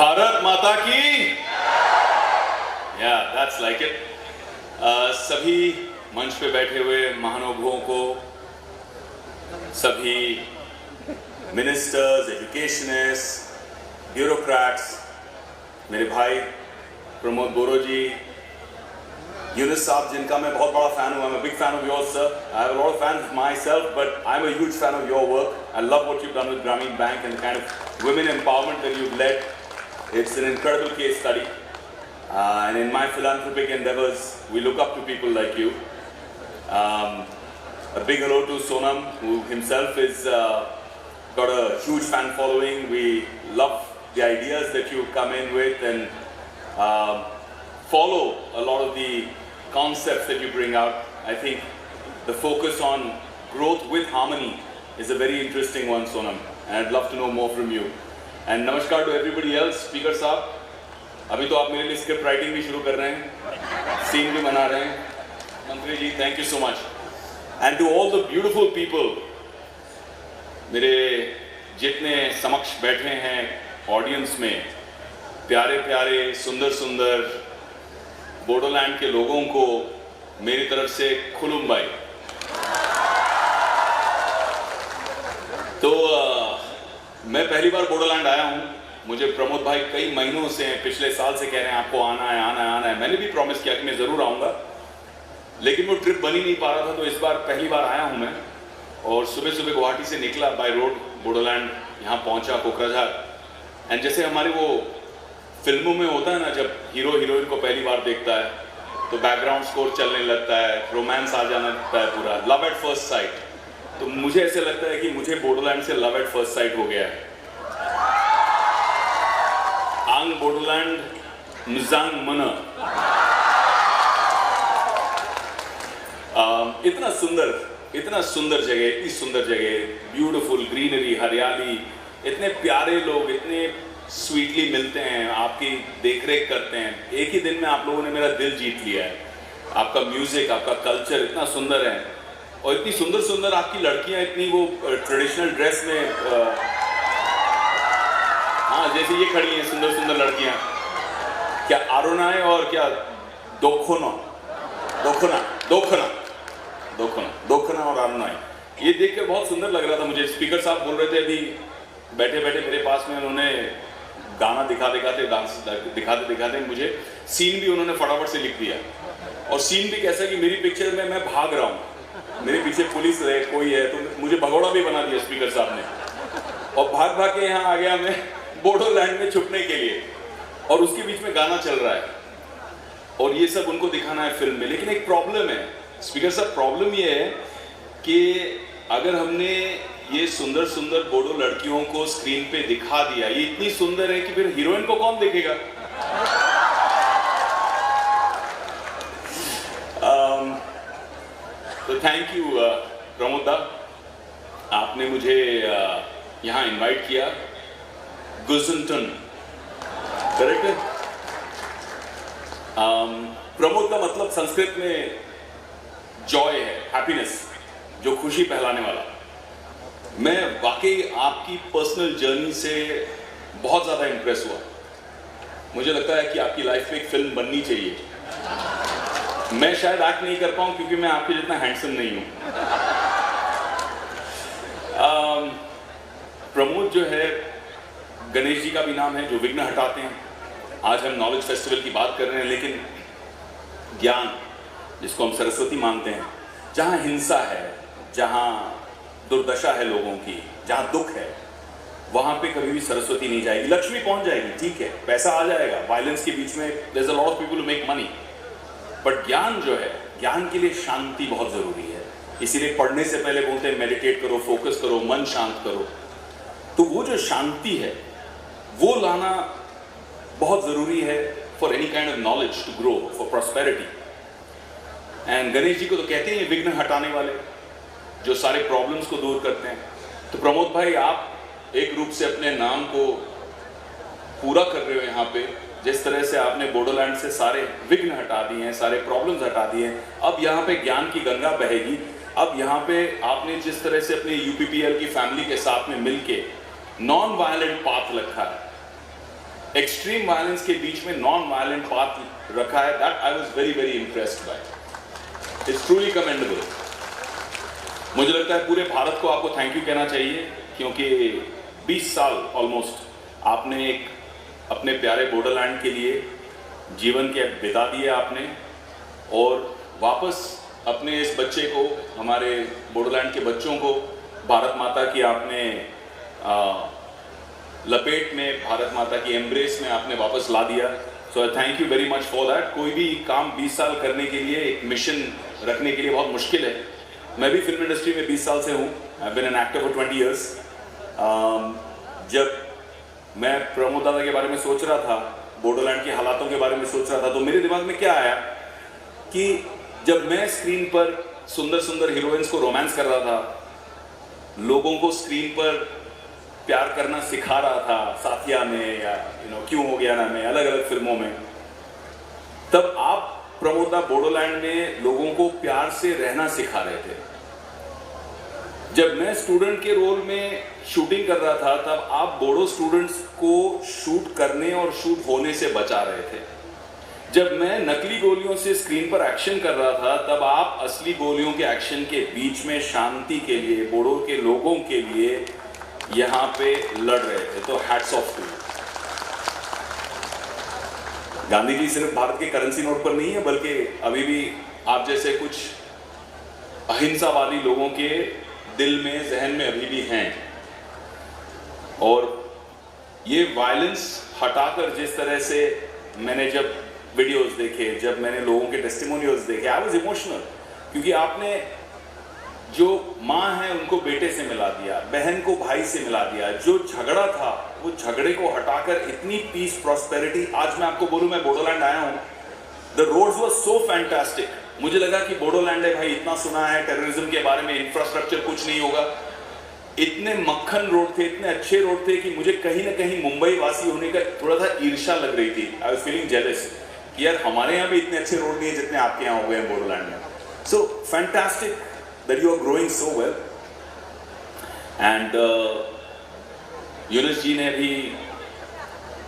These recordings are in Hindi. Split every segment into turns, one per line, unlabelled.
भारत माता की that's like it. सभी मंच पे बैठे हुए महानुभावों को, सभी मिनिस्टर्स, एजुकेशनिस्ट, ब्यूरोक्रेट्स, मेरे भाई प्रमोद बोरो जी, यूनुस साहब जिनका मैं बहुत बड़ा फैन हूँ. I'm a big fan of yours, sir. I have a lot of fans myself, but I'm a huge fan of your work. I love what you've done with Grameen Bank and the kind of women empowerment that you've led. It's an incredible case study. And in my philanthropic endeavors, we look up to people like you. A big hello to Sonam, who himself is got a huge fan following. We love the ideas that you come in with and follow a lot of the concepts that you bring out. I think the focus on growth with harmony is a very interesting one, Sonam, and I'd love to know more from you. And namaskar to everybody else. Speaker साहब, अभी तो आप मेरे लिए स्क्रिप्ट राइटिंग भी शुरू कर रहे हैं, सीन भी बना रहे हैं. मंत्री ji, thank you so much. And to all the beautiful people, मेरे जितने समक्ष बैठे हैं ऑडियंस में, प्यारे प्यारे सुंदर सुंदर बोडोलैंड के लोगों को मेरी तरफ से खुलुम भाई. तो मैं पहली बार बोडोलैंड आया हूँ. मुझे प्रमोद भाई कई महीनों से, पिछले साल से कह रहे हैं आपको आना है आना है आना है. मैंने भी प्रॉमिस किया कि मैं ज़रूर आऊँगा, लेकिन वो ट्रिप बन ही नहीं पा रहा था. तो इस बार पहली बार आया हूँ मैं, और सुबह सुबह गुवाहाटी से निकला बाय रोड बोडोलैंड, यहाँ पहुँचा कोकराझार. एंड जैसे हमारे वो फिल्मों में होता है ना, जब हीरो हीरोइन को पहली बार देखता है तो बैकग्राउंड स्कोर चलने लगता है, रोमांस आ जाना लगता है, पूरा लव एट फर्स्ट साइट. तो मुझे ऐसे लगता है कि मुझे बोडोलैंड से लव एट फर्स्ट साइट हो गया है. आंग बोडोलैंड निजांग मना. इतना सुंदर जगह, इतनी सुंदर जगह, ब्यूटीफुल ग्रीनरी, हरियाली, इतने प्यारे लोग, इतने स्वीटली मिलते हैं, आपकी देखरेख करते हैं. एक ही दिन में आप लोगों ने मेरा दिल जीत लिया है. आपका म्यूजिक, आपका कल्चर इतना सुंदर है, और इतनी सुंदर सुंदर आपकी लड़कियां, इतनी वो ट्रेडिशनल ड्रेस में, हाँ जैसे ये खड़ी हैं सुंदर सुंदर लड़कियां. क्या आरोनाए और क्या दोखना और आरोनाए, ये देखकर बहुत सुंदर लग रहा था मुझे. स्पीकर साहब बोल रहे थे अभी बैठे बैठे मेरे पास में, उन्होंने गाना दिखाते डांस दिखाते मुझे सीन भी उन्होंने फटाफट से लिख दिया. और सीन भी कैसा कि मेरी पिक्चर में मैं भाग रहा हूँ, मेरे पीछे पुलिस है, कोई है, तो मुझे भगोड़ा भी बना दिया स्पीकर साहब ने, और भाग भाग के यहाँ आ गया मैं बोडोलैंड में छुपने के लिए. और उसके बीच में गाना चल रहा है, और ये सब उनको दिखाना है फिल्म में. लेकिन एक प्रॉब्लम है स्पीकर साहब, प्रॉब्लम ये है कि अगर हमने ये सुंदर सुंदर बोडो लड़कियों को स्क्रीन पे दिखा दिया, ये इतनी सुंदर है कि फिर हीरोइन को कौन देखेगा? तो थैंक यू प्रमोद दा, आपने मुझे यहाँ इनवाइट किया. गुजनटन, करेक्ट है? प्रमोद का मतलब संस्कृत में जॉय है, हैप्पीनेस, जो खुशी फैलाने वाला. मैं वाकई आपकी पर्सनल जर्नी से बहुत ज़्यादा इम्प्रेस हुआ. मुझे लगता है कि आपकी लाइफ में एक फिल्म बननी चाहिए. मैं शायद एक्ट नहीं कर पाऊँ क्योंकि मैं आपके जितना हैंडसम नहीं हूँ. प्रमोद जो है, गणेश जी का भी नाम है जो विघ्न हटाते हैं. आज हम नॉलेज फेस्टिवल की बात कर रहे हैं, लेकिन ज्ञान, जिसको हम सरस्वती मानते हैं, जहाँ हिंसा है, जहाँ दुर्दशा है लोगों की, जहाँ दुख है, वहाँ पे कभी भी सरस्वती नहीं जाएगी. लक्ष्मी पहुँच जाएगी, ठीक है, पैसा आ जाएगा, वायलेंस के बीच में there is a lot of people who make money, but ज्ञान जो है, ज्ञान के लिए शांति बहुत ज़रूरी है. इसीलिए पढ़ने से पहले बोलते हैं मेडिटेट करो, फोकस करो, मन शांत करो. तो वो जो शांति है वो लाना बहुत ज़रूरी है for any kind of knowledge to grow, for prosperity. And Ganesh ji को तो कहते हैं विघ्न हटाने वाले, जो सारे प्रॉब्लम्स को दूर करते हैं. तो प्रमोद भाई, आप एक रूप से अपने नाम को पूरा कर रहे हो यहाँ पे. जिस तरह से आपने बोडोलैंड से सारे विघ्न हटा दिए हैं, सारे प्रॉब्लम्स हटा दिए हैं, अब यहाँ पे ज्ञान की गंगा बहेगी. अब यहाँ पे आपने जिस तरह से अपने यूपीपीएल की फैमिली के साथ में मिलके नॉन वायलेंट पाथ रखा है, एक्सट्रीम वायलेंस के बीच में नॉन वायलेंट पाथ रखा है, that I was very very impressed by. It's truly commendable. मुझे लगता है पूरे भारत को आपको थैंक यू कहना चाहिए, क्योंकि 20 साल ऑलमोस्ट आपने एक अपने प्यारे बोडोलैंड के लिए जीवन के बिता दिए आपने, और वापस अपने इस बच्चे को, हमारे बोडोलैंड के बच्चों को भारत माता की आपने लपेट में, भारत माता की एम्ब्रेस में आपने वापस ला दिया। So I thank you very much for that. कोई भी काम 20 साल करने के लिए, एक मिशन रखने के लिए बहुत मुश्किल है। मैं भी फिल्म इंडस्ट्री में 20 साल से हूँ, I have been an actor for 20 years। जब मैं प्रमोद दादा के बारे में सोच रहा था, बोडोलैंड के हालातों के बारे में सोच रहा था, तो मेरे दिमाग में क्या आया कि जब मैं स्क्रीन पर सुंदर सुंदर हीरोइंस को रोमांस कर रहा था, लोगों को स्क्रीन पर प्यार करना सिखा रहा था, साथिया में या क्यों हो गया ना में, अलग अलग फिल्मों में, तब आप प्रमोदा बोडोलैंड में लोगों को प्यार से रहना सिखा रहे थे। जब मैं स्टूडेंट के रोल में शूटिंग कर रहा था, तब आप बोडो स्टूडेंट्स को शूट करने और शूट होने से बचा रहे थे। जब मैं नकली गोलियों से स्क्रीन पर एक्शन कर रहा था, तब आप असली गोलियों के एक्शन के बीच में शांति के लिए, बोडो के लोगों के लिए यहाँ पे लड़ रहे थे। तो hats off to. Gandhi ji सिर्फ भारत के करेंसी नोट पर नहीं है, बल्कि अभी भी आप जैसे कुछ अहिंसावादी लोगों के दिल में, जहन में अभी भी हैं। और ये वायलेंस हटाकर जिस तरह से मैंने जब वीडियोस देखे, जब मैंने लोगों के टेस्टिमोनियल्स देखे, आई वाज इमोशनल, क्योंकि आपने जो माँ है उनको बेटे से मिला दिया, बहन को भाई से मिला दिया, जो झगड़ा था वो झगड़े को हटाकर इतनी पीस, प्रॉस्पेरिटी। आज मैं आपको बोलूं, मैं बोडोलैंड आया हूं, the roads were so fantastic. मुझे लगा कि बोडोलैंड है भाई, इतना सुना है टेररिज्म के बारे में, इंफ्रास्ट्रक्चर कुछ नहीं होगा। इतने मक्खन रोड थे, इतने अच्छे रोड थे कि मुझे कहीं ना कहीं मुंबई वासी होने का थोड़ा सा ईर्ष्या लग रही थी। आई वाज फीलिंग जेलस कि यार हमारे यहाँ भी इतने अच्छे रोड नहीं है जितने आपके यहाँ हो गए हैं बोडोलैंड में। So fantastic that you are growing so well। and Yunus ji ने भी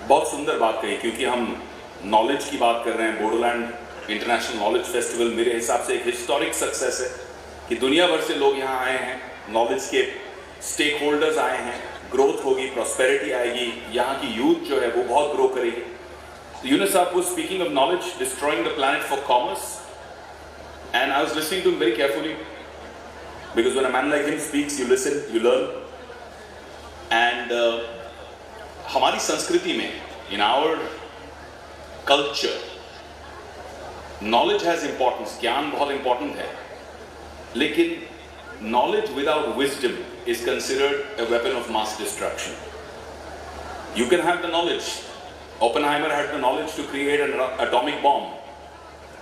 बहुत सुंदर बात कही, क्योंकि हम नॉलेज की बात कर रहे हैं। बोडोलैंड इंटरनेशनल नॉलेज फेस्टिवल मेरे हिसाब से एक हिस्टोरिक सक्सेस है कि दुनिया भर से लोग यहाँ आए हैं, नॉलेज के स्टेक होल्डर्स आए हैं, ग्रोथ होगी, प्रॉस्पेरिटी आएगी, यहाँ की यूथ जो है वो बहुत ग्रो करेगी। यूनुस साहब was speaking of knowledge destroying the planet for commerce, and I was listening to him very carefully, because when a man like him speaks, you listen, you learn। and हमारी संस्कृति में, in our culture, knowledge has importance, ज्ञान बहुत important है, लेकिन knowledge without wisdom is considered a weapon of mass destruction। You can have the knowledge, Oppenheimer had the knowledge to create an atomic bomb,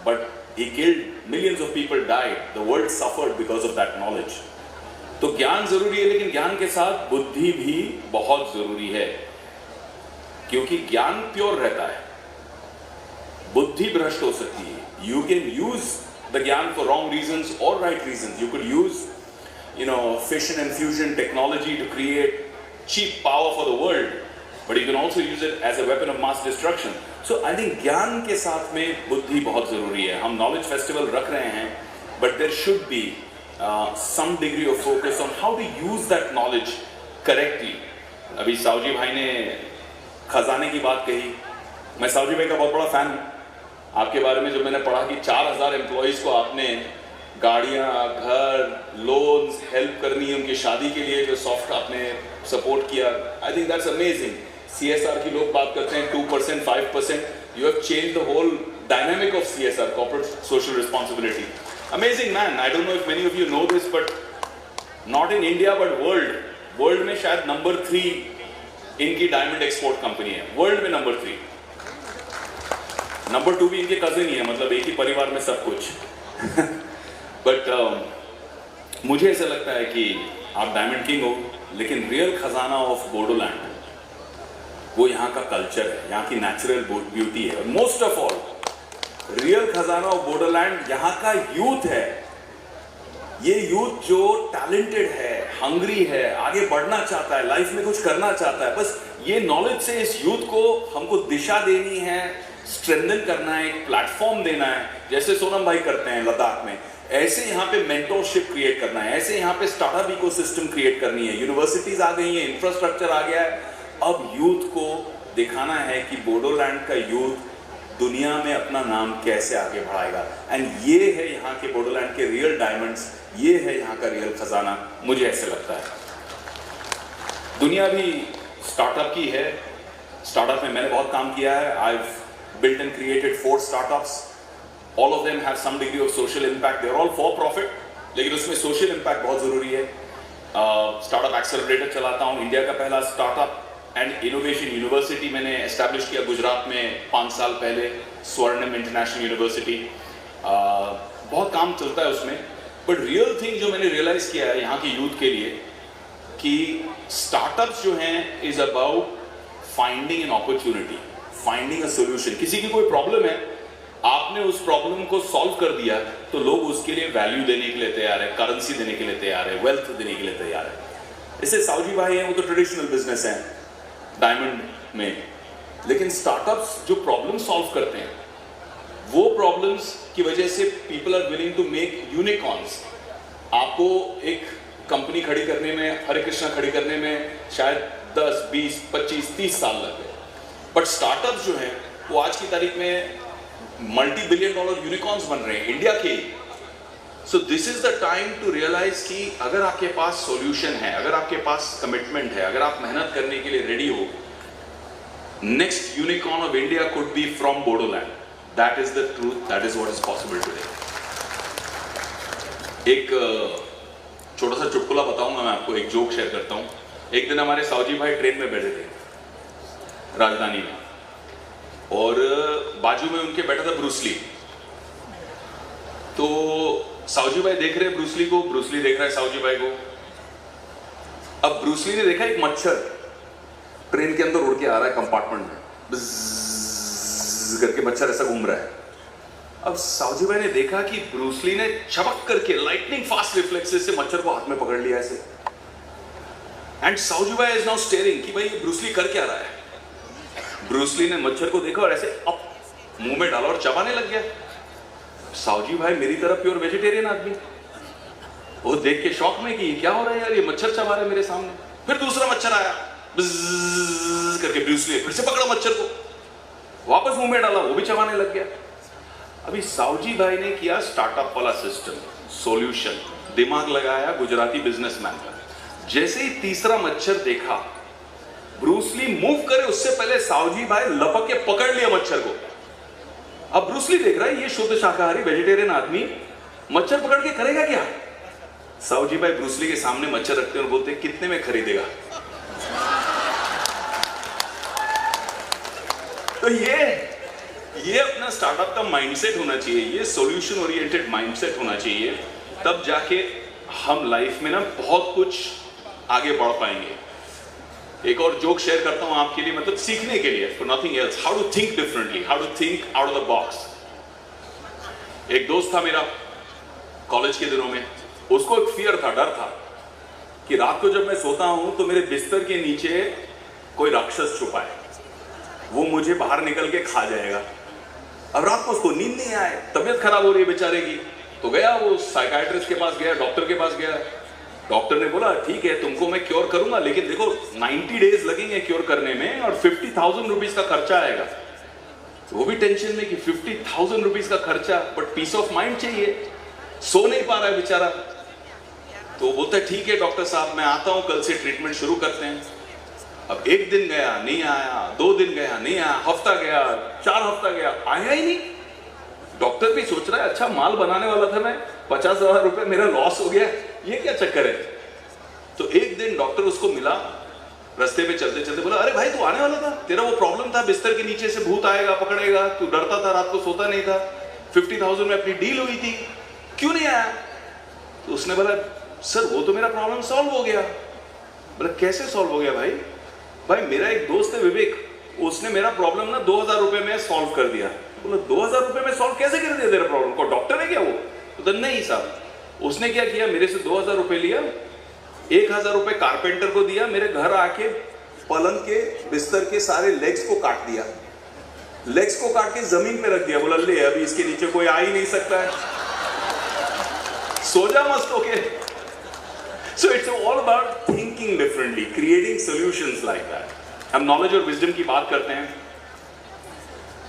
but he killed, millions of people died, the world suffered because of that knowledge। तो ज्ञान जरूरी है, लेकिन ज्ञान के साथ बुद्धि भी बहुत जरूरी है, क्योंकि ज्ञान प्योर रहता है, बुद्धि भ्रष्ट हो सकती है। You can use the ज्ञान for wrong reasons or right reasons। You could use, fission and fusion technology to create cheap power for the world, but you can also use it as a weapon of mass destruction। So I think ज्ञान के साथ में बुद्धि बहुत जरूरी है। हम नॉलेज फेस्टिवल रख रहे हैं, but there should be some degree of focus on how to use that knowledge correctly। अभी सावजी भाई ने खजाने की बात कही, मैं सावजी भाई का बहुत बड़ा फैन हूँ। आपके बारे में जो मैंने पढ़ा कि 4000 एम्प्लॉयज को आपने गाड़ियाँ, घर, लोन्स, हेल्प करनी है उनकी शादी के लिए, जो सॉफ्ट आपने सपोर्ट किया, I think that's amazing. CSR की लोग बात करते हैं 2%, 5%, you have changed the whole dynamic of CSR, corporate social responsibility। Amazing man। I don't know if many of you know this, but not in India but world में शायद नंबर 3 इनकी डायमंड एक्सपोर्ट कंपनी है, वर्ल्ड में नंबर 3। नंबर 2 भी इनके कजिन ही है, मतलब एक ही परिवार में सब कुछ। बट मुझे ऐसा लगता है कि आप डायमंड किंग हो, लेकिन रियल खजाना ऑफ बोडोलैंड वो यहाँ का कल्चर है, यहाँ की नेचुरल ब्यूटी है, और मोस्ट ऑफ ऑल रियल खजाना ऑफ बोडोलैंड यहाँ का यूथ है। ये यूथ जो टैलेंटेड है, हंग्री है, आगे बढ़ना चाहता है, लाइफ में कुछ करना चाहता है, बस ये नॉलेज से इस यूथ को हमको दिशा देनी है, स्ट्रेंथन करना है, एक प्लेटफॉर्म देना है, जैसे सोनम भाई करते हैं लद्दाख में। ऐसे यहाँ पे मेंटरशिप क्रिएट करना है, ऐसे यहाँ पे स्टार्टअप इकोसिस्टम क्रिएट करनी है। यूनिवर्सिटीज आ गई हैं, इंफ्रास्ट्रक्चर आ गया है। अब यूथ को दिखाना है कि बोडोलैंड का यूथ दुनिया में अपना नाम कैसे आगे बढ़ाएगा। एंड ये है यहाँ के बोडोलैंड के रियल डायमंड्स, ये है यहाँ का रियल खजाना, मुझे ऐसे लगता है। दुनिया भी स्टार्टअप की है। स्टार्टअप में मैंने बहुत काम किया है। I have built and created 4 startups. All of them have some degree of social impact. They are all for profit, लेकिन उसमें सोशल इम्पैक्ट बहुत जरूरी है। स्टार्टअप एक्सेलरेटर चलाता हूँ। इंडिया का पहला स्टार्टअप एंड इनोवेशन यूनिवर्सिटी मैंने एस्टैब्लिश किया गुजरात में 5 साल पहले, स्वर्णम इंटरनेशनल यूनिवर्सिटी। बहुत काम चलता है उसमें। बट रियल थिंग जो मैंने रियलाइज किया है यहाँ के यूथ के लिए कि स्टार्टअप्स जो हैं is about finding an opportunity, finding a solution. किसी की कोई प्रॉब्लम है, आपने उस प्रॉब्लम को सॉल्व कर दिया तो लोग उसके लिए वैल्यू देने के लिए तैयार है, करेंसी देने के लिए तैयार है, वेल्थ देने के लिए तैयार है। जैसे सावजी भाई हैं, वो तो ट्रेडिशनल बिजनेस है डायमंड में, लेकिन स्टार्टअप्स जो प्रॉब्लम सॉल्व करते हैं वो प्रॉब्लम्स की वजह से people are willing to make unicorns. आपको एक कंपनी खड़ी करने में, हरे कृष्णा खड़ी करने में शायद 10, 20, 25, 30 साल लग गए। बट स्टार्टअप्स जो हैं वो आज की तारीख में मल्टी $billion यूनिकॉर्न्स बन रहे हैं इंडिया के। So this is the time to realize कि अगर आपके पास सॉल्यूशन है, अगर आपके पास कमिटमेंट है, अगर आप मेहनत करने के लिए रेडी हो, next unicorn of India could be from Bodoland. That is the truth, that is what is possible today. एक छोटा सा चुटकुला बताऊंगा मैं आपको, एक जोक शेयर करता हूं। एक दिन हमारे सावजी भाई ट्रेन में बैठे थे राजधानी में, और बाजू में उनके बैठा था ब्रूस ली। तो सावजी भाई देख रहे हैं ब्रूस ली को, ब्रूस ली देख रहा है सावजी भाई को। अब ब्रूस ली ने देखा एक मच्छर ट्रेन के अंदर उड़ के आ रहा है कंपार्टमेंट में, बज़ करके मच्छर ऐसा घूम रहा है। अब सावजी भाई ने देखा कि ब्रूस ली ने चमक करके लाइटनिंग फास्ट रिफ्लेक्सेस से मच्छर को हाथ में पकड़ लिया ऐसे। एंड सावजी भाई इज नाउ स्टेयरिंग कि भाई ब्रूस ली कर क्या रहा है। ब्रूस ली ने मच्छर को देखा और ऐसे अप मुंह में डाला और चबाने लग गया। सावजी भाई मेरी तरफ प्योर वेजिटेरियन आदमी, वो देख के शॉक में कि क्या हो रहा है यार, ये मच्छर चबा रहा है मेरे सामने। फिर दूसरा मच्छर आया, बज़ करके ब्रूस ली फिर से पकड़ा मच्छर को, वापस मुंह में डाला, वो भी चबाने लग गया। अभी सावजी भाई ने किया स्टार्टअप वाला सिस्टम, सॉल्यूशन, दिमाग लगाया गुजराती बिजनेसमैन का। जैसे ही तीसरा मच्छर देखा, ब्रूस ली मूव करे उससे पहले सावजी भाई लपक के पकड़ लिया मच्छर को। अब ब्रूस ली देख रहा है ये शुद्ध शाकाहारी वेजिटेरियन आदमी मच्छर पकड़ के करेगा क्या। सावजी भाई ब्रूस ली के सामने मच्छर रखते हैं और बोलते हैं कितने में खरीदेगा। तो ये अपना स्टार्टअप का माइंडसेट होना चाहिए, ये सॉल्यूशन ओरिएंटेड माइंडसेट होना चाहिए, तब जाके हम लाइफ में ना बहुत कुछ आगे बढ़ पाएंगे। एक और जोक शेयर करता हूं आपके लिए, मतलब सीखने के लिए, for nothing else, how to think differently, how to think out of the box. एक दोस्त था मेरा कॉलेज के दिनों में, उसको एक फियर था, डर था कि रात को जब मैं सोता हूं तो मेरे बिस्तर के नीचे कोई राक्षस छुपा है, वो मुझे बाहर निकल के खा जाएगा। अब रात को उसको नींद नहीं आए, तबीयत खराब हो रही है बेचारे की, तो गया वो साइकाइट्रिस्ट के पास गया, डॉक्टर के पास गया। डॉक्टर ने बोला ठीक है तुमको मैं क्योर करूंगा, लेकिन देखो 90 डेज लगेंगे क्योर करने में और 50,000 रुपीज का खर्चा आएगा। तो वो भी टेंशन में कि 50,000 रुपीज का खर्चा, बट पीस ऑफ माइंड चाहिए, सो नहीं पा रहा है बेचारा। तो बोलता है ठीक है डॉक्टर साहब मैं आता हूं, कल से ट्रीटमेंट शुरू करते हैं। अब 1 दिन गया नहीं आया, 2 दिन गया नहीं आया, हफ्ता गया, 4 हफ्ता गया, आया ही नहीं। डॉक्टर भी सोच रहा है अच्छा माल बनाने वाला था मैं, 50,000 रुपए मेरा लॉस हो गया, ये क्या चक्कर है। तो एक दिन डॉक्टर उसको मिला, रास्ते पे चलते चलते बोला अरे भाई तू आने वाला था, तेरा वो प्रॉब्लम था बिस्तर के नीचे से भूत आएगा पकड़ेगा, तू डरता था, रात को सोता नहीं था, 50,000 में अपनी डील हुई थी, क्यों नहीं आया। तो उसने बोला सर वो तो मेरा प्रॉब्लम सॉल्व हो गया। बोला कैसे सॉल्व हो गया भाई। भाई मेरा एक दोस्त है विवेक, उसने मेरा प्रॉब्लम ना 2,000 रुपए में सॉल्व कर दिया। बोला 2,000 रुपए में सॉल्व कैसे कर दिया तेरा प्रॉब्लम, को डॉक्टर है क्या वो। तो नहीं साहब, उसने क्या किया, मेरे से 2000 रुपए लिया, 1000 रुपए कारपेंटर को दिया, मेरे घर आके पलंग के बिस्तर के सारे लेग्स को काट दिया, लेग्स को काट के जमीन पे रख दिया, बोला ले अभी इसके नीचे कोई आ ही नहीं सकता है, सो जा मस्त होके। So it's all about thinking differently, creating solutions like that. हम नॉलेज और विजडम की बात करते हैं,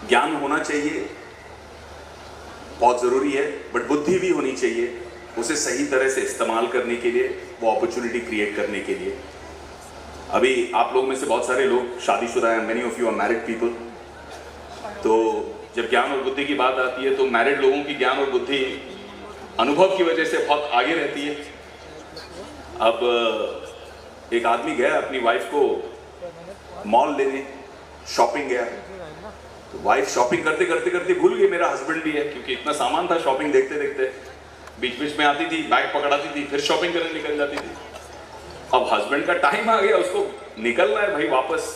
ज्ञान होना चाहिए, बहुत जरूरी है, बट बुद्धि भी होनी चाहिए उसे सही तरह से इस्तेमाल करने के लिए, वो अपॉर्चुनिटी क्रिएट करने के लिए। अभी आप लोग में से बहुत सारे लोग शादीशुदा हैं, many of you are married people, तो जब ज्ञान और बुद्धि की बात आती है तो मैरिड लोगों की ज्ञान और बुद्धि अनुभव की वजह से बहुत आगे रहती है। अब एक आदमी गया अपनी वाइफ को मॉल लेने, शॉपिंग गया, तो वाइफ शॉपिंग करते करते करते भूल गई मेरा हस्बैंड भी है, क्योंकि इतना सामान था, शॉपिंग देखते देखते बीच बीच में आती थी, बैग पकड़ाती थी, फिर शॉपिंग करने निकल जाती थी। अब हस्बैंड का टाइम आ गया, उसको निकलना है भाई वापस,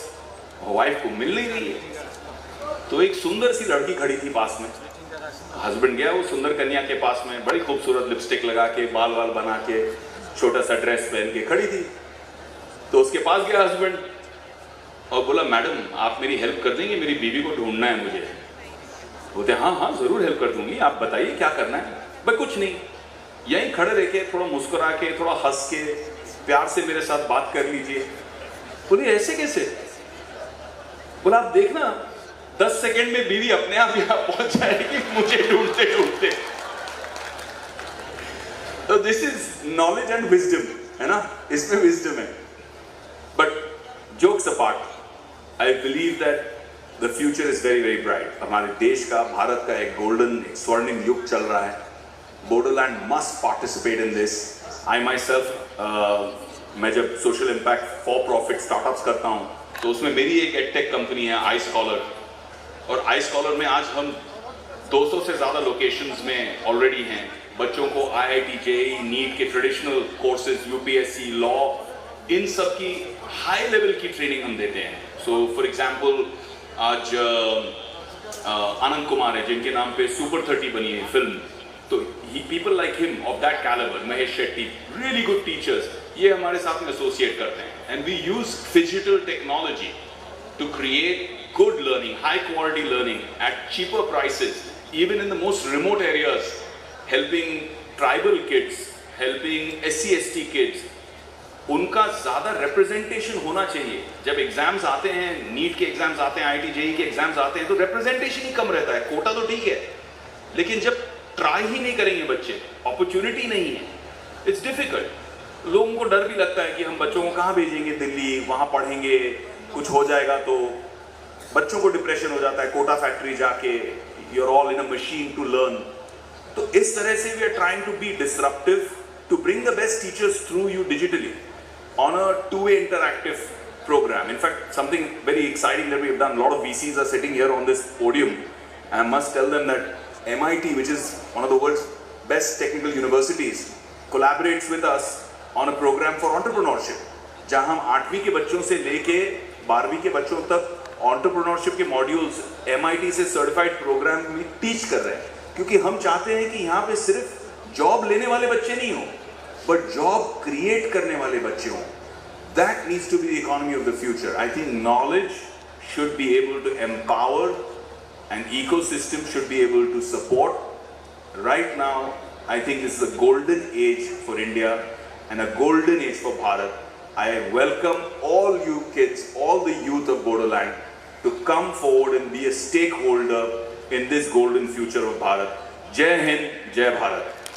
वाइफ को मिल नहीं रही है, तो एक सुंदर सी लड़की खड़ी थी पास में, हस्बैंड गया वो सुंदर कन्या के पास में, बड़ी खूबसूरत लिपस्टिक लगा के, बाल वाल बना के, छोटा सा ड्रेस पहन के खड़ी थी। तो उसके पास गया हस्बैंड और बोला मैडम आप मेरी हेल्प कर देंगे, मेरी बीवी को ढूंढना है मुझे। बोलते हाँ हाँ जरूर हेल्प कर दूंगी, आप बताइए क्या करना है। भाई कुछ नहीं, यहीं खड़े रह के थोड़ा मुस्कुरा के, थोड़ा हंस के, प्यार से मेरे साथ बात कर लीजिए। बोले ऐसे कैसे? बोला आप देखना 10 सेकेंड में बीवी अपने आप यहां पहुंच जाएगी मुझे ढूंढते ढूंढते। तो this is knowledge and wisdom, है ना, इसमें विजडम है। But jokes apart, I believe that the future is very very bright. हमारे देश का, भारत का एक गोल्डन, एक स्वर्णिम युग चल रहा है। Bodoland must participate in this. I my self, मैं जब social impact for profit startups करता हूँ तो उसमें मेरी एक एडटेक कंपनी है आई स्कॉलर, और आई स्कॉलर में आज हम 200 से ज़्यादा लोकेशंस में ऑलरेडी हैं। बच्चों को IIT, JEE, नीट के ट्रेडिशनल कोर्सेज, UPSC, लॉ, इन सब की हाई लेवल की ट्रेनिंग हम देते हैं। सो फॉर एग्जांपल आज आनंद कुमार है जिनके नाम पे सुपर 30 बनी है फिल्म, तो people like him of that calibre, Mahesh Shetty, really good teachers, ये हमारे साथ में एसोसिएट करते हैं। And we use digital technology to create good learning, high quality learning at cheaper prices, even in the most remote areas, helping tribal kids, helping SC/ST kids. उनका ज़्यादा representation होना चाहिए। जब एग्जाम्स आते हैं, नीट के एग्जाम्स आते हैं, IIT JEE के एग्जाम्स आते हैं, तो representation ही कम रहता है। कोटा तो ठीक है, लेकिन जब ट्राई ही नहीं करेंगे बच्चे, अपॉर्चुनिटी नहीं है, इट्स डिफिकल्ट। लोगों को डर भी लगता है कि हम बच्चों को कहाँ भेजेंगे, दिल्ली, वहाँ पढ़ेंगे, कुछ हो जाएगा तो बच्चों को डिप्रेशन हो जाता है, कोटा फैक्ट्री जाके, you are all in a machine to learn. तो इस तरह से we are trying to be disruptive, to bring the best teachers through you digitally on a two-way interactive program. In fact, something very exciting that we have done, a lot of VCs are sitting here on this podium, and I must tell them that MIT, which is one of the world's best technical universities, collaborates with us on a program for entrepreneurship, जहां हम 8वीं के बच्चों से लेके 12वीं के बच्चों तक एंटरप्रेन्योरशिप के मॉड्यूल्स MIT से सर्टिफाइड प्रोग्राम में टीच कर रहे हैं, क्योंकि हम चाहते हैं कि यहाँ पे सिर्फ जॉब लेने वाले बच्चे नहीं हो, बट जॉब क्रिएट करने वाले बच्चे हों। That needs to be the economy of the future. I think knowledge should be able to empower, and ecosystem should be able to support. Right now, I think this is a golden age for India and a golden age for Bharat. I welcome all you kids, all the youth of Bodoland to come forward and be a stakeholder in this golden future of Bharat. Jai Hind, Jai Bharat.